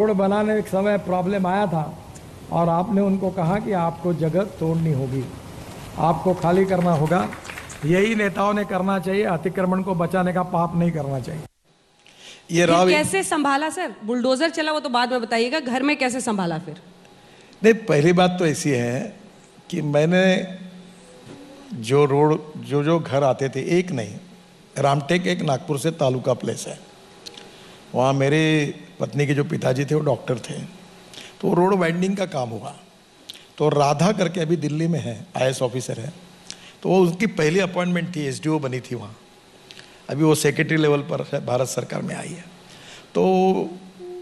Road बनाने के समय प्रॉब्लम आया था और आपने उनको कहा कि आपको जगह तोड़नी होगी, आपको खाली करना होगा। यही नेताओं ने करना चाहिए, अतिक्रमण को बचाने का पाप नहीं करना चाहिए। ये कैसे संभाला सर? बुलडोजर चला वो तो बाद में बताइएगा, घर में कैसे संभाला फिर? नहीं, पहली बात तो ऐसी है कि मैंने जो रोड जो घर आते थे, एक नहीं, रामटेक एक नागपुर से तालुका प्लेस है, वहाँ मेरे पत्नी के जो पिताजी थे वो डॉक्टर थे, तो रोड वाइंडिंग का काम हुआ। तो राधा करके अभी दिल्ली में है, आईएएस ऑफिसर है, तो वो उनकी पहली अपॉइंटमेंट थी, एसडीओ बनी थी वहाँ, अभी वो सेक्रेटरी लेवल पर भारत सरकार में आई है। तो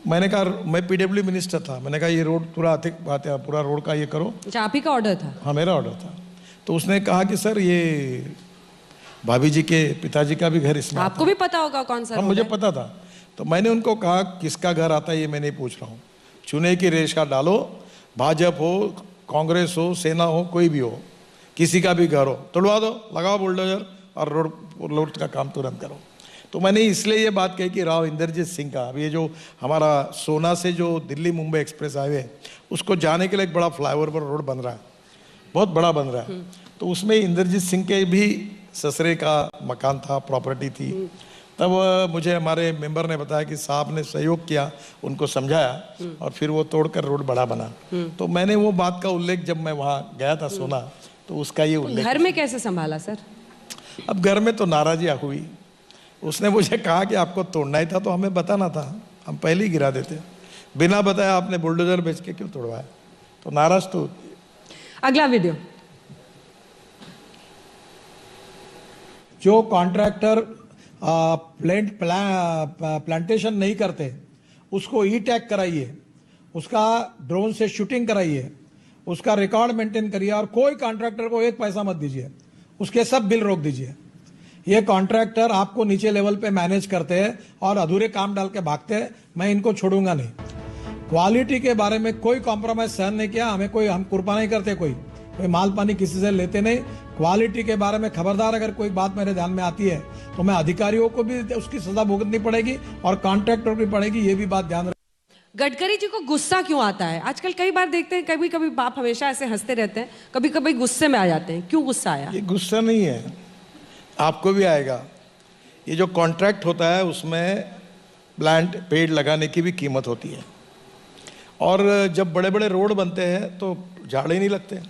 मैंने कहा, मैं पीडब्ल्यू मिनिस्टर था, मैंने कहा ये रोड पूरा रोड का ये करो। अच्छा, आप ही का ऑर्डर था? हाँ, मेरा ऑर्डर था। तो उसने कहा कि सर ये भाभी जी के पिताजी का भी घर इसमें आपको भी पता होगा कौन सा? हाँ, मुझे पता था। तो मैंने उनको कहा किसका घर आता है ये मैं नहीं पूछ रहा हूँ, चुने की रेशा डालो, भाजपा हो, कांग्रेस हो, सेना हो, कोई भी हो, किसी का भी घर हो, तोड़वा दो, लगाओ बुलडोजर और रोड का काम तुरंत करो। तो मैंने इसलिए ये बात कही कि राव इंद्रजीत सिंह का, अब ये जो हमारा सोना से जो दिल्ली मुंबई एक्सप्रेस हाईवे, उसको जाने के लिए एक बड़ा फ्लाईओवर पर रोड बन रहा है, बहुत बड़ा बन रहा है। तो उसमें इंद्रजीत सिंह के भी ससुरे का मकान था, प्रॉपर्टी थी। तब मुझे हमारे मेंबर ने बताया कि साहब ने सहयोग किया, उनको समझाया और फिर वो तोड़कर रोड बड़ा बना। तो मैंने वो बात का उल्लेख, जब मैं वहाँ गया था सोना, तो उसका ये उल्लेख। घर में कैसे संभाला सर? अब घर में तो नाराजी हुई, उसने मुझे कहा कि आपको तोड़ना ही था तो हमें बताना था, हम पहले ही गिरा देते, बिना बताया आपने बुलडोजर बेच के क्यों तोड़वाया? तो नाराज तो। अगला वीडियो। जो कॉन्ट्रैक्टर प्लांटेशन नहीं करते उसको ई टैग कराइए, उसका ड्रोन से शूटिंग कराइए, उसका रिकॉर्ड मेंटेन करिए और कोई कॉन्ट्रैक्टर को एक पैसा मत दीजिए, उसके सब बिल रोक दीजिए। ये कॉन्ट्रैक्टर आपको नीचे लेवल पे मैनेज करते हैं और अधूरे काम डाल के भागते हैं, मैं इनको छोड़ूंगा नहीं। क्वालिटी के बारे में कोई कॉम्प्रोमाइज सहन नहीं किया, हम कुर्बा नहीं करते, कोई माल पानी किसी से लेते नहीं। क्वालिटी के बारे में खबरदार अगर कोई बात मेरे ध्यान में आती है तो मैं अधिकारियों को भी उसकी सजा भुगतनी पड़ेगी और कॉन्ट्रैक्टर भी पड़ेगी, ये भी बात ध्यान। गडकरी जी को गुस्सा क्यों आता है? आजकल कई बार देखते हैं, कभी कभी बाप हमेशा ऐसे हंसते रहते हैं, कभी कभी गुस्से में आ जाते हैं, क्यों गुस्सा आया? ये गुस्सा नहीं है, आपको भी आएगा। ये जो कॉन्ट्रैक्ट होता है उसमें प्लांट पेड़ लगाने की भी कीमत होती है, और जब बड़े बड़े रोड बनते हैं तो झाड़ ही नहीं लगते।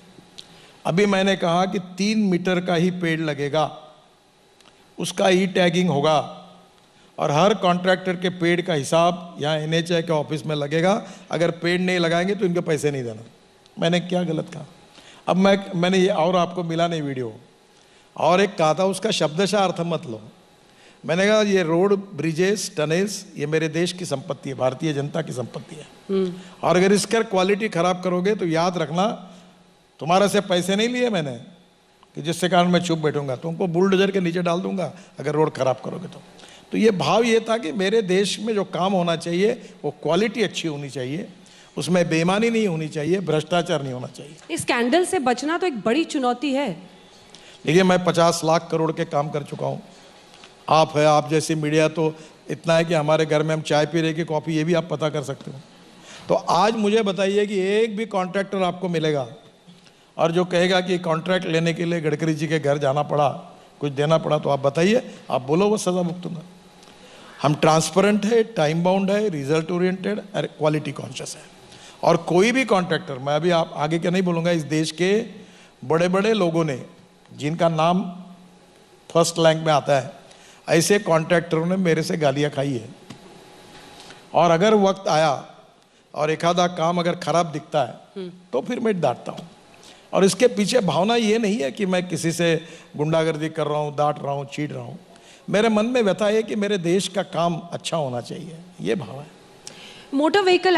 अभी मैंने कहा कि 3 मीटर का ही पेड़ लगेगा, उसका ई टैगिंग होगा और हर कॉन्ट्रैक्टर के पेड़ का हिसाब यहाँ एनएचआई के ऑफिस में लगेगा। अगर पेड़ नहीं लगाएंगे तो इनके पैसे नहीं देना। मैंने क्या गलत कहा? अब मैंने ये, और आपको मिला नहीं वीडियो, और एक कहा था उसका शब्दशः अर्थ मत लो। मैंने कहा ये रोड, ब्रिजेस, टनल्स ये मेरे देश की संपत्ति है, भारतीय जनता की संपत्ति है, और अगर इसका क्वालिटी खराब करोगे तो याद रखना तुम्हारे से पैसे नहीं लिए मैंने कि जिससे कारण मैं चुप बैठूंगा, तुमको बुलडोजर के नीचे डाल दूंगा अगर रोड खराब करोगे तो ये भाव ये था कि मेरे देश में जो काम होना चाहिए वो क्वालिटी अच्छी होनी चाहिए, उसमें बेईमानी नहीं होनी चाहिए, भ्रष्टाचार नहीं होना चाहिए। इस स्कैंडल से बचना तो एक बड़ी चुनौती है। देखिए, मैं 50 लाख करोड़ के काम कर चुका हूँ। आप है, आप जैसे मीडिया तो इतना है कि हमारे घर में हम चाय पी रहे कि कॉफ़ी, ये भी आप पता कर सकते हो। तो आज मुझे बताइए कि एक भी कॉन्ट्रैक्टर आपको मिलेगा और जो कहेगा कि कॉन्ट्रैक्ट लेने के लिए गडकरी जी के घर जाना पड़ा, कुछ देना पड़ा, तो आप बताइए, आप बोलो, वो सज़ा भुगतूंगा। हम ट्रांसपेरेंट है, टाइम बाउंड है, रिजल्ट ओरिएंटेड और क्वालिटी कॉन्शियस है। और कोई भी कॉन्ट्रैक्टर, मैं अभी आप आगे क्या नहीं बोलूँगा, इस देश के बड़े बड़े लोगों ने जिनका नाम फर्स्ट रैंक में आता है, ऐसे कॉन्ट्रैक्टरों ने मेरे से गालियाँ खाई है। और अगर वक्त आया और एक आधा काम अगर खराब दिखता है तो फिर मैं डांटता हूँ। और इसके पीछे भावना ये नहीं है कि मैं किसी से गुंडागर्दी कर रहा हूँ, डांट रहा हूँ, चीट रहा हूँ। मेरे मन में व्यथा है कि मेरे देश का काम अच्छा होना चाहिए, ये भाव है। Motor vehicle